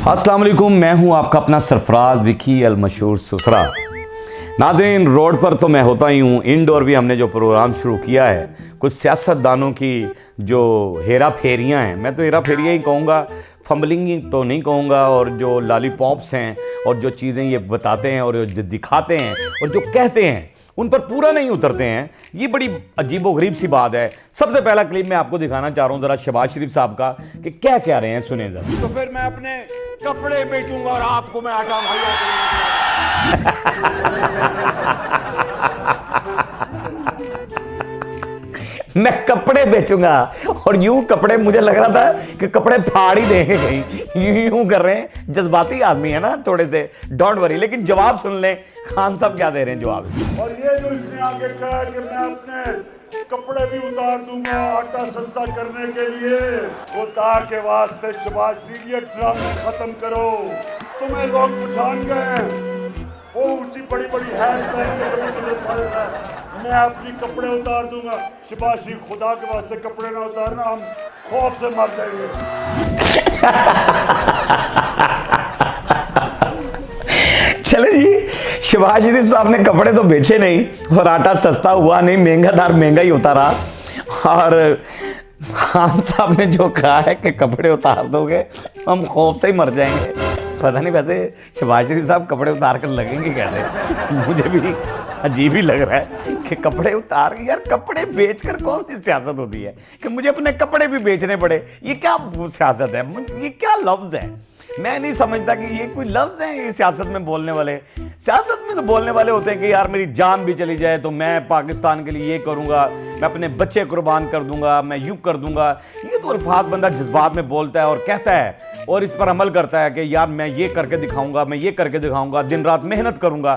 अस्सलाम वालेकुम, मैं हूं आपका अपना सरफराज विकी अल मशहूर सुसरा। नाज़रीन, रोड पर तो मैं होता ही हूं, इंडोर भी हमने जो प्रोग्राम शुरू किया है, कुछ सियासतदानों की जो हेरा फेरियाँ हैं, मैं तो हेरा फेरियाँ ही कहूँगा, फंबलिंग तो नहीं कहूँगा, और जो लॉलीपॉप्स हैं और जो चीज़ें ये बताते हैं और जो दिखाते हैं और जो कहते हैं उन पर पूरा नहीं उतरते हैं, ये बड़ी अजीबोगरीब सी बात है। सबसे पहला क्लिप मैं आपको दिखाना चाह रहा हूँ ज़रा शहबाज शरीफ साहब का कि क्या कह रहे हैं, सुने ज़रा। तो फिर मैं अपने कपड़े बेचूंगा और आपको मैं आटा मुहैया मैं कपड़े बेचूंगा, और यूं कपड़े, मुझे लग रहा था कि कपड़े फाड़ ही देंगे कहीं, यूं कर रहे हैं। जज्बाती आदमी है ना थोड़े से, डोंट वरी। लेकिन जवाब सुन लें, खान साहब क्या दे रहे हैं जवाब। और ये जो इसने आगे कहा कि मैं अपने कपड़े भी उतार दूंगा आटा सस्ता करने के लिए, खुदा के वास्ते शहबाज शरीफ ये ड्रामे खत्म करो। तुम्हें लोग पहचान गए, वो ऊंची बड़ी बड़ी हैट पहन के कभी खड़े हैं, मैं अपनी कपड़े उतार दूंगा। शहबाज शरीफ, खुदा के वास्ते कपड़े ना उतारना, हम खौफ से मर जाएंगे। चले जी, शहबाज शरीफ साहब ने कपड़े तो बेचे नहीं और आटा सस्ता हुआ नहीं, महंगा ही होता रहा। और खान साहब ने जो कहा है कि कपड़े उतार दोगे हम खौफ से ही मर जाएंगे। पता नहीं वैसे शहबाज शरीफ साहब कपड़े उतार कर लगेंगे कैसे, मुझे भी अजीब ही लग रहा है कि कपड़े उतार के, यार कपड़े बेचकर कौन सी सियासत होती है कि मुझे अपने कपड़े भी बेचने पड़े। ये क्या सियासत है, ये क्या लफ्ज़ है? मैं नहीं समझता कि ये कोई लफ्ज़ हैं ये सियासत में बोलने वाले। सियासत में तो बोलने वाले होते हैं कि यार मेरी जान भी चली जाए तो मैं पाकिस्तान के लिए ये करूँगा, मैं अपने बच्चे कुर्बान कर दूंगा, मैं यूँ कर दूंगा। ये तो अल्फाज बंदा जज्बात में बोलता है और कहता है और इस पर अमल करता है कि यार मैं ये करके दिखाऊंगा, मैं ये करके दिखाऊंगा, दिन रात मेहनत करूंगा।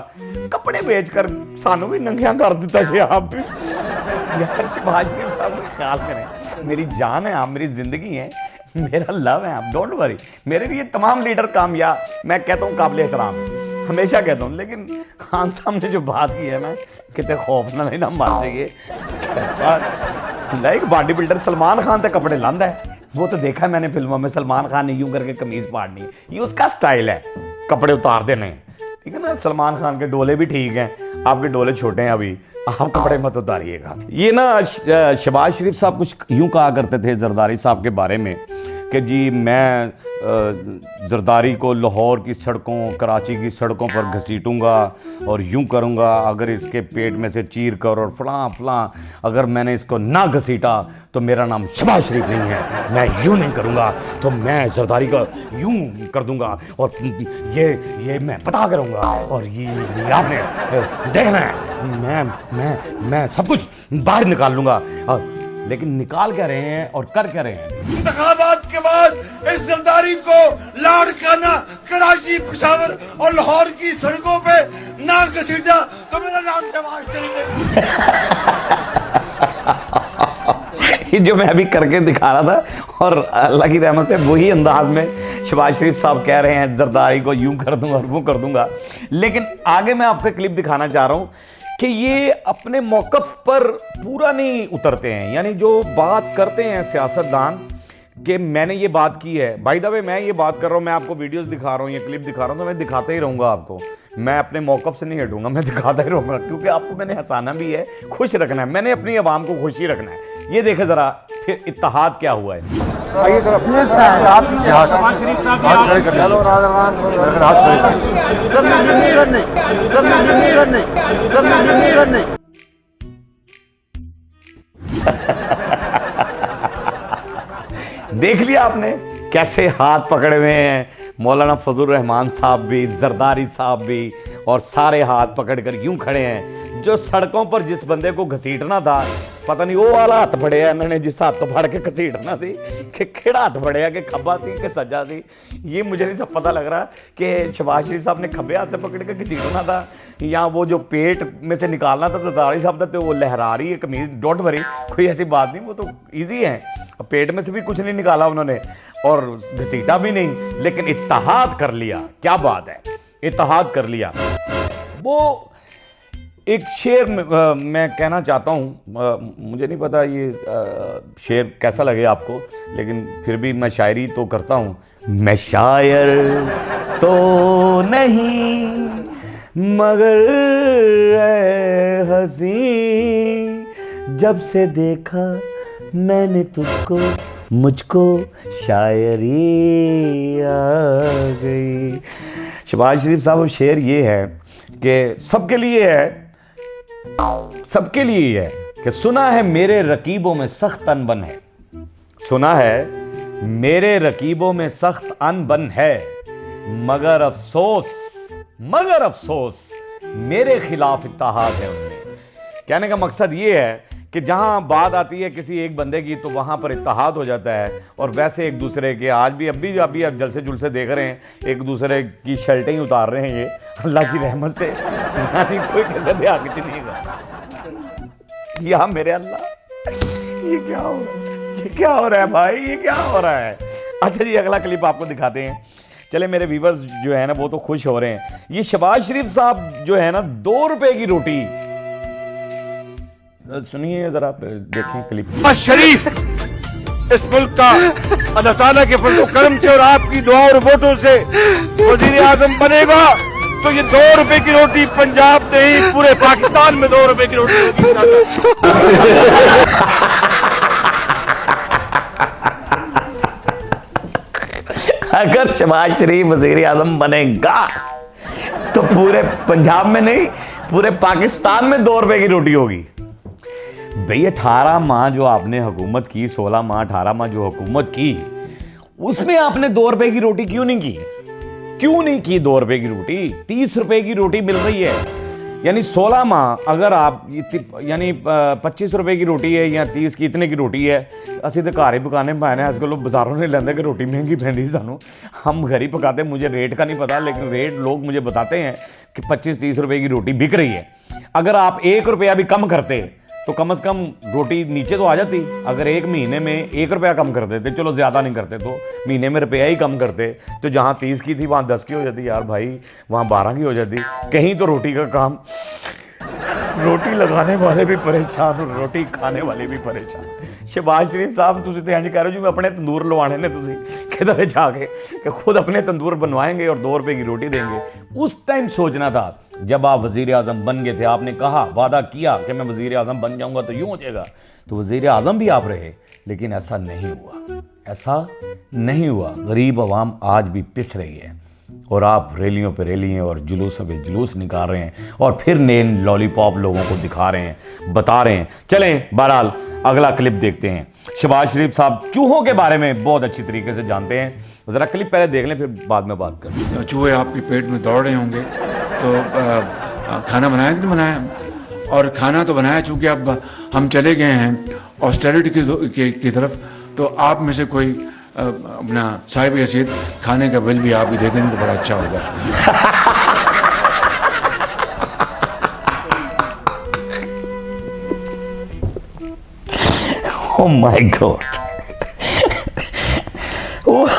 कपड़े बेच कर सानू भी नंगिया कर देता है आप भी। यार शहबाज शरीफ साहब को ख्याल करें, मेरी जान है आप, मेरी ज़िंदगी है, मेरा लव है आप, डोंट वरी। मेरे लिए तमाम लीडर कामयाब, मैं कहता हूँ काबिल एहतराम, हमेशा कहता हूँ। लेकिन खान साहब ने जो बात की है ना, कितने खौफ ना लेना मर जाइए। Like body builder Salman Khan तक कपड़े लांदा है, वो तो देखा है मैंने फिल्मों में, सलमान खान ने यूं करके कमीज फाड़नी, ये उसका स्टाइल है, कपड़े उतार देने, ठीक है ना। सलमान खान के डोले भी ठीक हैं, आपके डोले छोटे हैं अभी, आप कपड़े मत उतारिएगा। ये ना शहबाज शरीफ साहब कुछ यूं कहा करते थे जरदारी साहब के बारे में कि जी मैं जरदारी को लाहौर की सड़कों, कराची की सड़कों पर घसीटूंगा और यूं करूंगा, अगर इसके पेट में से चीर कर और फलां फलां, अगर मैंने इसको ना घसीटा तो मेरा नाम शहबाज शरीफ नहीं है, मैं यूं नहीं करूंगा तो मैं जरदारी का यूं कर दूंगा और ये मैं पता करूंगा और ये आपने देखना है, मैं सब कुछ बाहर निकाल लूंगा। लेकिन निकाल क्या रहे हैं और कर क्या रहे हैं? इंतखाबात के बाद इस जरदारी को लाड़काना कराची, पेशावर और लाहौर की सड़कों पे ना घसीटा तो मेरा नाम शहबाज शरीफ नहीं। ये जो मैं अभी करके दिखा रहा था और अल्लाह की रहमत से वही अंदाज में शहबाज शरीफ साहब कह रहे हैं जरदारी को यूं कर दूंगा और वो कर दूंगा। लेकिन आगे मैं आपको क्लिप दिखाना चाह रहा हूं कि ये अपने मौक़िफ़ पर पूरा नहीं उतरते हैं। यानी जो बात करते हैं सियासतदान कि मैंने ये बात की है, बाय द वे मैं ये बात कर रहा हूँ, मैं आपको वीडियोस दिखा रहा हूँ, ये क्लिप दिखा रहा हूँ, तो मैं दिखाता ही रहूँगा आपको, मैं अपने मौक़िफ़ से नहीं हटूँगा, मैं दिखाता ही रहूँगा, क्योंकि आपको मैंने हंसाना भी है, खुश रखना है, मैंने अपनी आवाम को खुशी रखना है। ये देखें ज़रा फिर इत्तेहाद क्या हुआ है। आइए सर, अपने हाथ खड़े कर लो, हाथ खड़े नहीं। देख लिया आपने कैसे हाथ पकड़े हुए हैं मौलाना फजल रहमान साहब भी, जरदारी साहब भी, और सारे हाथ पकड़कर यूं खड़े हैं। जो सड़कों पर जिस बंदे को घसीटना था, पता नहीं वो वाला हाथ फड़े है इन्होंने, जिस हाथ तो फड़ के घसीटना थी कि खेड़ा हाथ फड़े है कि खब्बा सी कि सज्जा सी, ये मुझे नहीं सब पता लग रहा कि शहबाज शरीफ साहब ने खब्बे हाथ से पकड़ के घसीटना था या वो जो पेट में से निकालना था जरदारी साहब था, तो वो लहरा रही है कमीज, डोंट वरी, कोई ऐसी बात नहीं, वो तो ईजी है, पेट में से भी कुछ नहीं निकाला उन्होंने और घसीटा भी नहीं, लेकिन इत्तेहाद कर लिया। क्या बात है, इत्तेहाद कर लिया। वो एक शेर मैं कहना चाहता हूँ, मुझे नहीं पता ये शेर कैसा लगे आपको, लेकिन फिर भी मैं शायरी तो करता हूँ मैं शायर तो नहीं मगर ऐ हसीं, जब से देखा मैंने तुझको मुझको शायरी आ गई। शहबाज शरीफ साहब वो शेर ये है कि सबके लिए है, सबके लिए है कि सुना है मेरे रकीबों में सख्त अनबन है, सुना है मेरे रकीबों में सख्त अनबन है, मगर अफसोस मेरे खिलाफ इत्तेहाद है उनमें। कहने का मकसद ये है कि जहां बात आती है किसी एक बंदे की तो वहां पर इत्तेहाद हो जाता है, और वैसे एक दूसरे के आज भी अभी जलसे जुलसे देख रहे हैं, एक दूसरे की शर्टें ही उतार रहे हैं ये अल्लाह की रहमत से, यानी कोई कैसे दे कुछ नहीं कर। या मेरे अल्लाह, ये क्या हो रहा है, ये क्या हो रहा है भाई, ये क्या हो रहा है। अच्छा जी, अगला क्लिप आपको दिखाते हैं। चले मेरे व्यूवर्स जो है ना वो तो खुश हो रहे हैं। ये शहबाज शरीफ साहब जो है ना 2 रुपए की रोटी, सुनिए जरा, देखें क्लिप। शरीफ इस मुल्क का अल्लाह ताला के फजल करम से और आपकी दुआओं और वोटों से वजीर आजम बनेगा तो ये 2 रुपए की रोटी पंजाब नहीं पूरे पाकिस्तान में 2 रुपए की रोटी होगी। अगर शहबाज शरीफ वजीर आजम बनेगा तो पूरे पंजाब में नहीं पूरे पाकिस्तान में 2 रुपए की रोटी होगी। भाई 18 माह जो आपने हुकूमत की, 16 माह 18 माह जो हुकूमत की, उसमें आपने 2 रुपए की रोटी क्यों नहीं की? क्यों नहीं की 2 रुपए की रोटी? 30 रुपए की रोटी मिल रही है, यानी 16 माह अगर आप यानी 25 रुपए की रोटी है या 30 की इतने की रोटी है। असं तो घर ही पकाने पाए हैं, अजकल बाजारों नहीं लेंगे कि रोटी महंगी पैंदी सानू, हम घर ही पकाते। मुझे रेट का नहीं पता, लेकिन रेट लोग मुझे बताते हैं कि 25-30 रुपए की रोटी बिक रही है। अगर आप 1 रुपया भी कम करते तो कम से कम रोटी नीचे तो आ जाती। अगर 1 महीने में 1 रुपया कम कर देते, चलो ज़्यादा नहीं करते तो महीने में रुपया ही कम करते, तो जहाँ 30 की थी वहाँ 10 की हो जाती यार भाई, वहाँ 12 की हो जाती। कहीं तो रोटी का काम, रोटी लगाने वाले भी परेशान और रोटी खाने वाले भी परेशान। शहबाज शरीफ साहब तुझे तो इंज कह रहे हो जी अपने तंदूर लवाने ने, तुझे किधर जाके कि खुद अपने तंदूर बनवाएंगे और 2 रुपए की रोटी देंगे। उस टाइम सोचना था जब आप वजीर आजम बन गए थे, आपने कहा, वादा किया कि मैं वजीर आजम बन जाऊंगा तो यूं हो जाएगा, तो वजीर आजम भी आप रहे, लेकिन ऐसा नहीं हुआ, ऐसा नहीं हुआ। गरीब आवाम आज भी पिस रही है और आप रैलियों पे रैलियाँ और जुलूसों पे जुलूस निकाल रहे हैं और फिर नए लॉलीपॉप लोगों को दिखा रहे हैं, बता रहे हैं। चलें बहरहाल अगला क्लिप देखते हैं। शहबाज शरीफ साहब चूहों के बारे में बहुत अच्छी तरीके से जानते हैं, ज़रा क्लिप पहले देख लें फिर बाद में बात करें। चूहे आपके पेट में दौड़ रहे होंगे तो खाना बनाया कि नहीं बनाया? और खाना तो बनाया, चूँकि अब हम चले गए हैं ऑस्टेरिटी की तरफ, तो आप में से कोई अपना साहिब हैसियत खाने का बिल भी आप ही दे देंगे तो बड़ा अच्छा होगा। Oh my God! ओए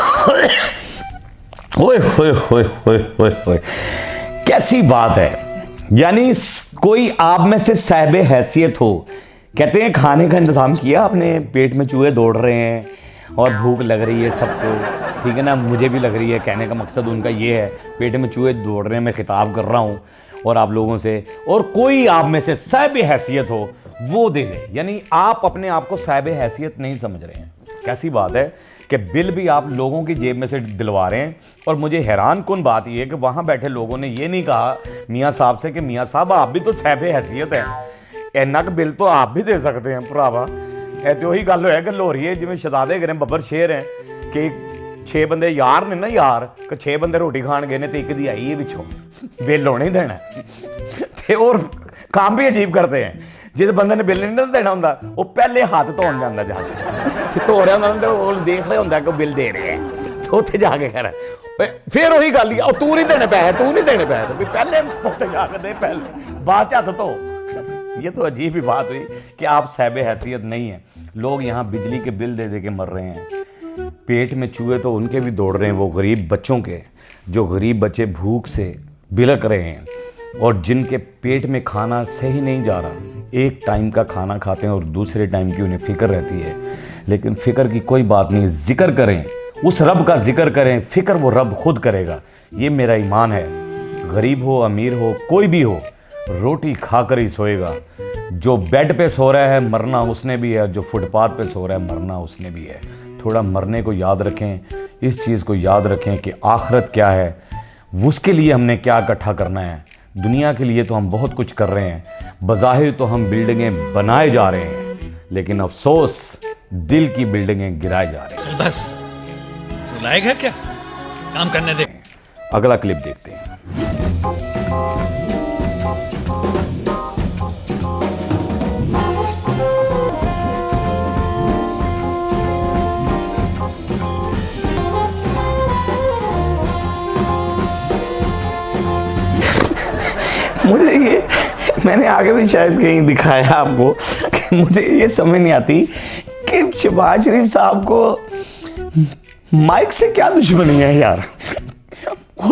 होए होए होए होए होए, कैसी बात है। यानी कोई आप में से साहिब हैसियत हो, कहते हैं खाने का इंतजाम किया आपने, पेट में चूहे दौड़ रहे हैं और भूख लग रही है सबको, ठीक है ना, मुझे भी लग रही है। कहने का मकसद उनका ये है, पेट में चूहे दौड़ रहे हैं, मैं खिताब कर रहा हूँ और आप लोगों से, और कोई आप में से साहिब हैसियत हो वो दे दे। यानी आप अपने आप को साहिब हैसियत नहीं समझ रहे हैं। कैसी बात है कि बिल भी आप लोगों की जेब में से दिलवा रहे हैं। और मुझे हैरान कौन बात यह है कि वहाँ बैठे लोगों ने ये नहीं कहा मियाँ साहब से कि मियाँ साहब आप भी तो साहिब हैसियत हैं, इन्ना क बिल तो आप भी दे सकते हैं भरावा। तो ही गल होया कि हो रही है जिवें शहजादे करें बब्बर शेर हैं कि 6 बंदे यार ने ना यार कि 6 बंदे रोटी खान गए ने तो एक दी आई है पिछों, बिल होने ही देना ते और काम भी अजीब करते हैं। जिस बंदे ने बिल नहीं देना होंदा वो पहले हाथ धोन जाता जाके, धो रहा होंदा वो देख रहा होंदा कि बिल दे रहे हैं, तो उत्थे जाके कर फिर वही गल ही तू नहीं देने पैसे, तू नहीं देने पैसे, तो पहले उत्थे जाके दे, पहले बाद हाथ धो। ये तो अजीब ही बात हुई कि आप साहिब हैसियत नहीं है। लोग यहाँ बिजली के बिल दे दे के मर रहे हैं, पेट में चूहे तो उनके भी दौड़ रहे हैं, वो गरीब बच्चों के, जो गरीब बच्चे भूख से बिलक रहे हैं और जिनके पेट में खाना सही नहीं जा रहा। एक टाइम का खाना खाते हैं और दूसरे टाइम की उन्हें फ़िक्र रहती है, लेकिन फ़िक्र की कोई बात नहीं, जिक्र करें उस रब का जिक्र करें, फिक्र वो रब खुद करेगा। ये मेरा ईमान है। गरीब हो अमीर हो कोई भी हो, रोटी खाकर ही सोएगा। जो बेड पे सो रहा है मरना उसने भी है, जो फुटपाथ पे सो रहा है मरना उसने भी है। थोड़ा मरने को याद रखें, इस चीज़ को याद रखें कि आखिरत क्या है, उसके लिए हमने क्या इकट्ठा करना है। दुनिया के लिए तो हम बहुत कुछ कर रहे हैं, बज़ाहिर तो हम बिल्डिंगें बनाए जा रहे हैं, लेकिन अफसोस दिल की बिल्डिंगें गिराए जा रहे हैं। बस तू लायक है क्या, काम करने दे। अगला क्लिप देखते हैं। मुझे ये, मैंने आगे भी शायद कहीं दिखाया आपको कि मुझे ये समझ नहीं आती कि शहबाज शरीफ साहब को माइक से क्या दुश्मनी है यार।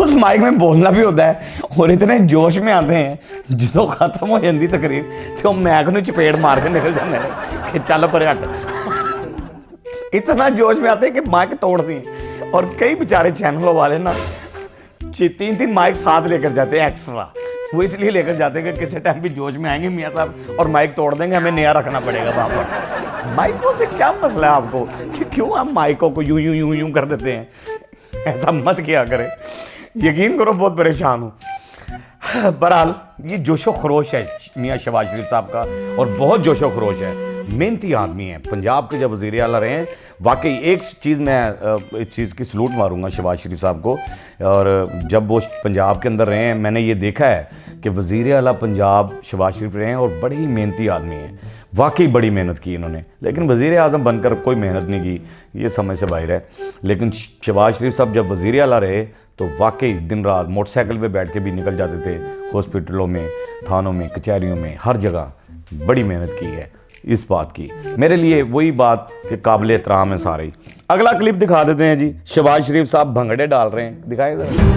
उस माइक में बोलना भी होता है और इतने जोश में आते हैं जो खत्म हो जाती तकरीर तो मैक ਨੂੰ चपेट मार के निकल जाते हैं कि चल पर हट। इतना जोश में आते हैं कि माइक तोड़ दी। और कई बेचारे चैनलों वाले ना 3-3 माइक साथ लेकर जाते हैं एक्स्ट्रा। वो इसलिए लेकर जाते हैं कि किसी टाइम भी जोश में आएंगे मियाँ साहब और माइक तोड़ देंगे, हमें नया रखना पड़ेगा वहाँ पर। माइकों से क्या मसला है आपको कि क्यों आप माइकों को यूं यूं यूं यूं कर देते हैं? ऐसा मत किया करें, यकीन करो बहुत परेशान हूँ। बहरहाल ये जोशो खरोश है मियाँ शहबाज शरीफ साहब का, और बहुत जोशो खरोश है, मेहनती आदमी है। पंजाब के जब वज़ीर आला रहे हैं, वाकई एक चीज़ मैं इस चीज़ की सलूट मारूंगा शहबाज शरीफ साहब को। और जब वो पंजाब के अंदर रहे हैं मैंने ये देखा है कि वज़ीर आला पंजाब शहबाज शरीफ रहे हैं और बड़े ही मेहनती आदमी हैं। वाकई बड़ी मेहनत की इन्होंने, लेकिन वज़ीर आज़म बनकर कोई मेहनत नहीं की, ये समझ से बाहर है। लेकिन शहबाज शरीफ साहब जब वज़ीर आला रहे तो वाकई दिन रात मोटरसाइकिल पे बैठ के भी निकल जाते थे, हॉस्पिटलों में, थानों में, कचहरियों में, हर जगह बड़ी मेहनत की है। इस बात की मेरे लिए वही बात कि काबिल एहतराम है सारे। अगला क्लिप दिखा देते हैं जी। शहबाज शरीफ साहब भंगड़े डाल रहे हैं, दिखाएं जरा।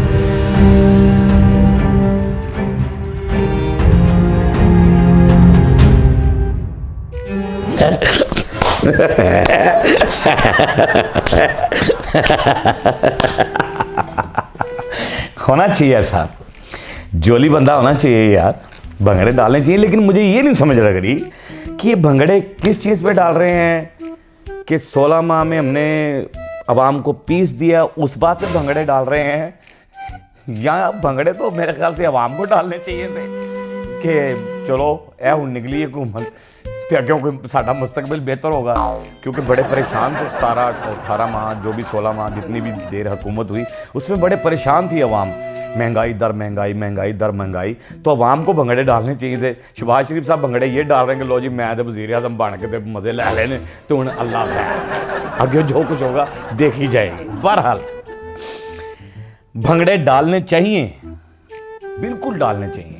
होना चाहिए ऐसा, जोली बंदा होना चाहिए यार, भंगड़े डालने चाहिए। लेकिन मुझे ये नहीं समझ लग रही कि ये भंगड़े किस चीज़ पे डाल रहे हैं कि 16 माह में हमने अवाम को पीस दिया, उस बात पे भंगड़े डाल रहे हैं। या भंगड़े तो मेरे ख्याल से अवाम को डालने चाहिए थे कि चलो ए हुण निकली हुकूमत तो क्योंकि साडा मुस्तकबिल बेहतर होगा। क्योंकि बड़े परेशान थे 17-18 माह, जो भी 16 माह जितनी भी देर हुकूमत हुई उसमें बड़े परेशान थी अवाम। महंगाई दर महंगाई, महंगाई दर महंगाई, तो अवाम को भंगड़े डालने चाहिए थे। शहबाज शरीफ साहब भंगड़े ये डाल रहे हैं कि लो जी मैं तो वज़ीर आज़म बन के तो मज़े ले लेने, तो हुण अल्लाह खैर, आगे जो कुछ होगा देखी जाएगी। बहरहाल भंगड़े डालने चाहिए, बिल्कुल डालने चाहिए।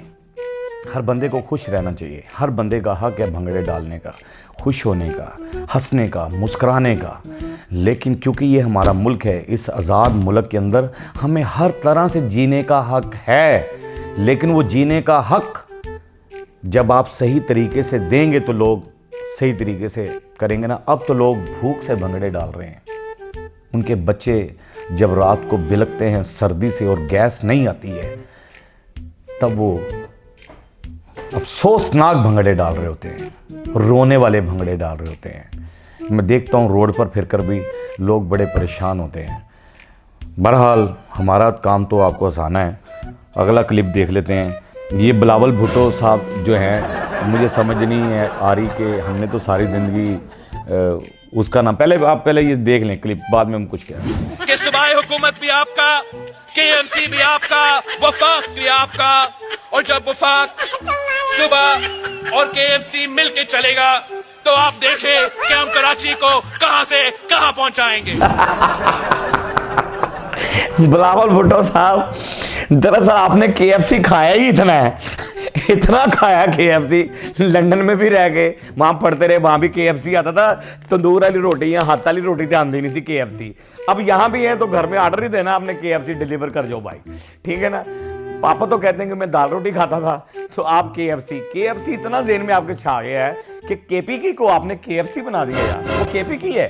हर बंदे को खुश रहना चाहिए, हर बंदे का हक है भंगड़े डालने का, खुश होने का, हंसने का, मुस्कुराने का। लेकिन क्योंकि ये हमारा मुल्क है, इस आज़ाद मुल्क के अंदर हमें हर तरह से जीने का हक है। लेकिन वो जीने का हक जब आप सही तरीके से देंगे तो लोग सही तरीके से करेंगे ना। अब तो लोग भूख से भंगड़े डाल रहे हैं, उनके बच्चे जब रात को बिलखते हैं सर्दी से और गैस नहीं आती है, तब वो अफसोसनाक भंगड़े डाल रहे होते हैं, रोने वाले भंगड़े डाल रहे होते हैं। मैं देखता हूँ रोड पर फिरकर भी लोग बड़े परेशान होते हैं। बहरहाल हमारा काम तो आपको हंसाना है। अगला क्लिप देख लेते हैं। ये बिलावल भुट्टो साहब जो हैं, मुझे समझ नहीं है आ रही कि हमने तो सारी ज़िंदगी उसका नाम, आप पहले ये देख लें क्लिप, बाद में हम कुछ कहें। कि सूबाई हुकूमत भी आपका, केएमसी भी आपका, वफाक भी आपका, और जब वफाक सुबह और केएमसी मिलके चलेगा तो आप देखें कि हम कराची को कहां से कहां पहुंचाएंगे। बिलावल भुट्टो साहब, दरअसल आपने केएफसी खाया ही इतना है, इतना खाया केएफसी। लंदन में भी रह गए, वहां पढ़ते रहे, वहां भी केएफसी आता था। तंदूर वाली रोटी या हाथ वाली रोटी तो आती नहीं सी केएफसी। अब यहाँ भी है तो घर में ऑर्डर ही देना, आपने केएफसी डिलीवर कर जाओ भाई, ठीक है ना। पापा तो कहते हैं कि मैं दाल रोटी खाता था, तो आप केएफसी इतना ज़हन में आपके छा गया है कि केपीकी को आपने केएफसी बना दिया यार। वो केपीकी है,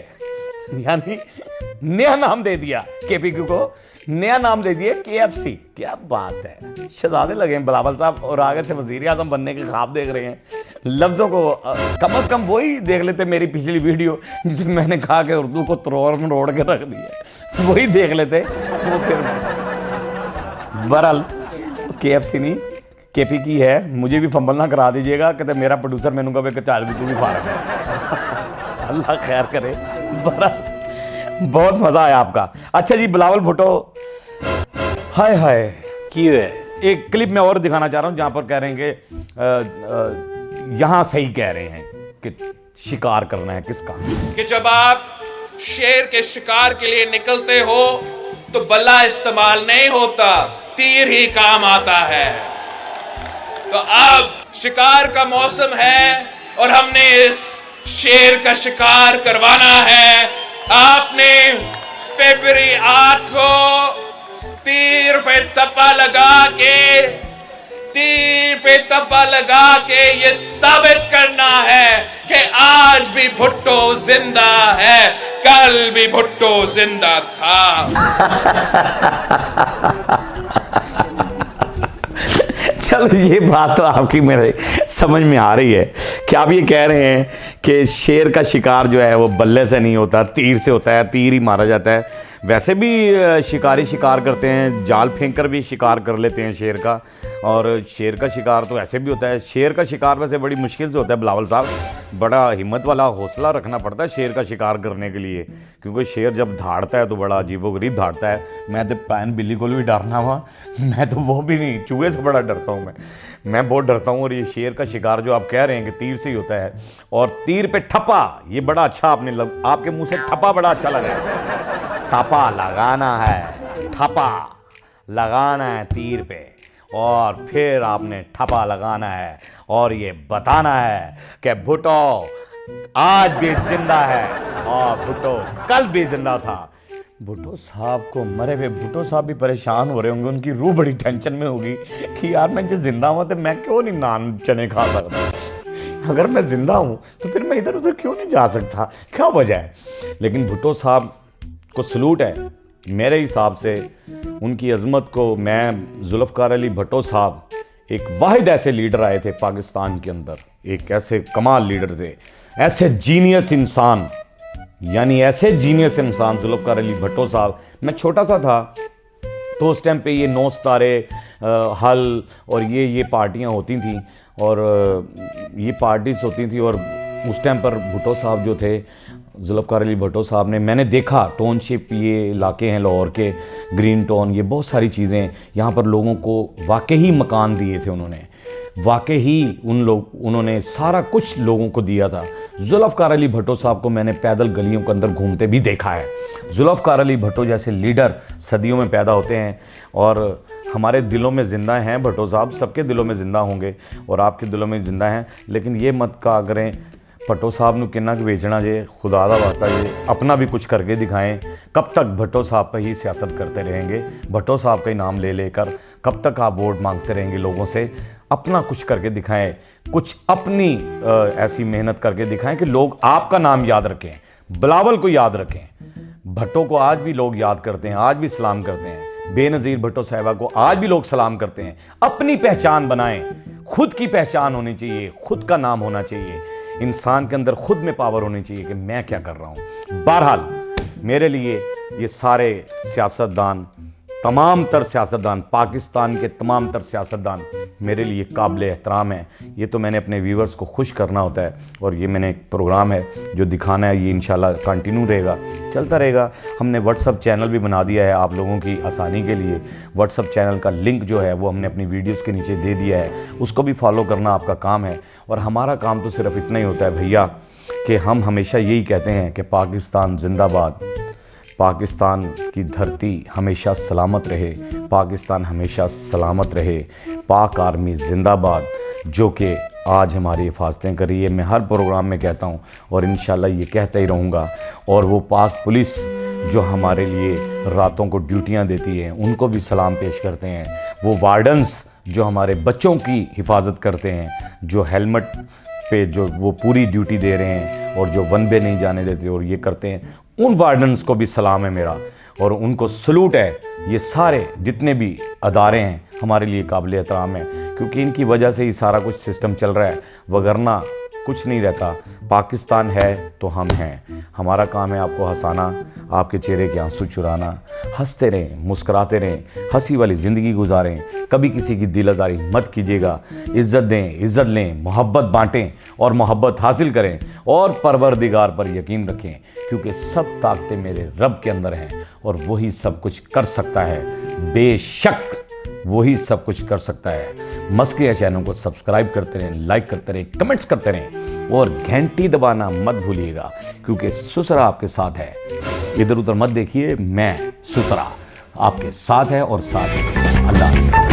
यानी नया नाम दे दिया केपीक्यू को, नया नाम दे दिया KFC। क्या बात है, शहजादे लगे हैं बिलावल साहब और आगे से वजीर आजम बनने के ख्वाब देख रहे हैं। लफ्जों को कम से कम वही देख लेते मेरी पिछली वीडियो जिसमें मैंने कहा कि उर्दू को त्रोड़ में रोड़ के रख दिया, वही देख लेते वो फिर। बहरहाल KFC नहीं केपी की है, मुझे भी फंबल ना करा दीजिएगा, कहते मेरा प्रोड्यूसर मैनू कहे कि चाल भी तू भी फारग है। अल्लाह खैर करे। बहरहाल बहुत मजा आया आपका। अच्छा जी बिलावल भुट्टो, हाय हाय की है एक क्लिप में और दिखाना चाह रहा हूं जहां पर कह रहे हैं कि यहां सही कह रहे हैं कि शिकार करना है किसका। कि जब आप शेर के शिकार के लिए निकलते हो तो बल्ला इस्तेमाल नहीं होता, तीर ही काम आता है। तो अब शिकार का मौसम है और हमने इस शेर का शिकार करवाना है। आपने फरवरी 8 को तीर पे तप्पा लगा के ये साबित करना है कि आज भी भुट्टो जिंदा है, कल भी भुट्टो जिंदा था। चलो ये बात तो आपकी मेरे समझ में आ रही है कि आप ये कह रहे हैं कि शेर का शिकार जो है वो बल्ले से नहीं होता, तीर से होता है, तीर ही मारा जाता है। वैसे भी शिकारी शिकार करते हैं, जाल फेंक कर भी शिकार कर लेते हैं शेर का, और शेर का शिकार तो ऐसे भी होता है। शेर का शिकार वैसे बड़ी मुश्किल से होता है बिलावल साहब, बड़ा हिम्मत वाला हौसला रखना पड़ता है शेर का शिकार करने के लिए, क्योंकि शेर जब धाड़ता है तो बड़ा अजीबोगरीब धाड़ता है। मैं तो पैन बिल्ली को भी डरना हुआ, मैं तो वो भी नहीं, चूहे से बड़ा डरता हूँ मैं बहुत डरता हूँ। और ये शेर का शिकार जो आप कह रहे हैं कि तीर से ही होता है, और तीर पे ठप्पा, ये बड़ा अच्छा आपके मुंह से ठप्पा बड़ा अच्छा लगा है। ठप्पा लगाना है, ठप्पा लगाना है तीर पे, और फिर आपने ठप्पा लगाना है और ये बताना है कि भुट्टो आज भी जिंदा है और भुट्टो कल भी जिंदा था। भुट्टो साहब को, मरे हुए भुट्टो साहब भी परेशान हो रहे होंगे, उनकी रूह बड़ी टेंशन में होगी कि यार मैं जो जिंदा हूं तो मैं क्यों नहीं नान चने खा सकता, अगर मैं जिंदा हूं तो फिर मैं इधर उधर क्यों नहीं जा सकता, क्या वजह है। लेकिन भुट्टो साहब को सलूट है मेरे हिसाब से, उनकी अजमत को। मैं जुल्फ़कार अली भुट्टो साहब एक वाहिद ऐसे लीडर आए थे पाकिस्तान के अंदर, एक ऐसे कमाल लीडर थे, ऐसे जीनियस इंसान, यानी ऐसे जीनियस इंसान जुल्फ़कार अली भुट्टो साहब। मैं छोटा सा था तो उस टाइम पे ये 9 सितारे, हल और ये पार्टियां होती थी, और ये पार्टीज होती थी, और उस टाइम पर भुट्टो साहब जो थे, जुल्फ़कार अली भुट्टो साहब ने, मैंने देखा टाउनशिप, ये इलाके हैं लाहौर के, ग्रीन टाउन, ये बहुत सारी चीज़ें, यहाँ पर लोगों को वाकई मकान दिए थे उन्होंने, वाकई उन्होंने सारा कुछ लोगों को दिया था। जुल्फ़कार अली भुट्टो साहब को मैंने पैदल गलियों के अंदर घूमते भी देखा है। जुल्फ़कार अली भुट्टो जैसे लीडर सदियों में पैदा होते हैं और हमारे दिलों में ज़िंदा हैं। भुट्टो साहब सबके दिलों में ज़िंदा होंगे और आपके दिलों में ज़िंदा हैं, लेकिन ये मत कहा करें भुट्टो साहब ने किन्ना कि बेचना जे, खुदा दा वास्ता ये अपना भी कुछ करके दिखाएं। कब तक भुट्टो साहब पर ही सियासत करते रहेंगे, भुट्टो साहब का ही नाम ले लेकर कब तक आप वोट मांगते रहेंगे लोगों से। अपना कुछ करके दिखाएं, कुछ अपनी ऐसी मेहनत करके दिखाएं कि लोग आपका नाम याद रखें, बिलावल को याद रखें। भुट्टो को आज भी लोग याद करते हैं, आज भी सलाम करते हैं, बेनज़ीर भुट्टो साहिबा को आज भी लोग सलाम करते हैं। अपनी पहचान बनाएं, खुद की पहचान होनी चाहिए, खुद का नाम होना चाहिए, इंसान के अंदर खुद में पावर होनी चाहिए कि मैं क्या कर रहा हूं। बहरहाल मेरे लिए ये सारे सियासतदान, तमाम तर सियासतदान, पाकिस्तान के तमाम तर सियासतदान मेरे लिए काबिल एहतराम है। ये तो मैंने अपने व्यूवर्स को खुश करना होता है, और ये मैंने एक प्रोग्राम है जो दिखाना है, ये इंशाल्लाह कंटिन्यू रहेगा, चलता रहेगा। हमने व्हाट्सअप चैनल भी बना दिया है आप लोगों की आसानी के लिए। व्हाट्सअप चैनल का लिंक जो है वो हमने अपनी वीडियोज़ के नीचे दे दिया है, उसको भी फॉलो करना आपका काम है। और हमारा काम तो सिर्फ इतना ही होता है भैया कि हम हमेशा यही कहते हैं कि पाकिस्तान जिंदाबाद, पाकिस्तान की धरती हमेशा सलामत रहे, पाकिस्तान हमेशा सलामत रहे, पाक आर्मी जिंदाबाद, जो कि आज हमारी हिफाजतें कर रही है। मैं हर प्रोग्राम में कहता हूँ और इंशाल्लाह ये कहता ही रहूँगा। और वो पाक पुलिस जो हमारे लिए रातों को ड्यूटियाँ देती है, उनको भी सलाम पेश करते हैं। वो वार्डन्स जो हमारे बच्चों की हिफाजत करते हैं, जो हेलमेट पे जो वो पूरी ड्यूटी दे रहे हैं और जो वन वे नहीं जाने देते और ये करते हैं, उन वार्डन्स को भी सलाम है मेरा और उनको सलूट है। ये सारे जितने भी अदारे हैं हमारे लिए काबिल एहतराम है, क्योंकि इनकी वजह से ही सारा कुछ सिस्टम चल रहा है, वगरना कुछ नहीं रहता। पाकिस्तान है तो हम हैं, हमारा काम है आपको हंसाना, आपके चेहरे के आंसू चुराना। हंसते रहें, मुस्कुराते रहें, हंसी वाली ज़िंदगी गुजारें, कभी किसी की दिल आज़ारी मत कीजिएगा। इज़्ज़त दें, इज़्ज़त लें, मोहब्बत बांटें और मोहब्बत हासिल करें और परवरदिगार पर यकीन रखें, क्योंकि सब ताकतें मेरे रब के अंदर हैं और वही सब कुछ कर सकता है, बेशक वही सब कुछ कर सकता है। मस्किया चैनल को सब्सक्राइब करते रहें, लाइक करते रहें, कमेंट्स करते रहें और घंटी दबाना मत भूलिएगा, क्योंकि सुसरा आपके साथ है। इधर उधर मत देखिए, मैं सुसरा आपके साथ है और साथ है। अल्लाह हाफ़िज़।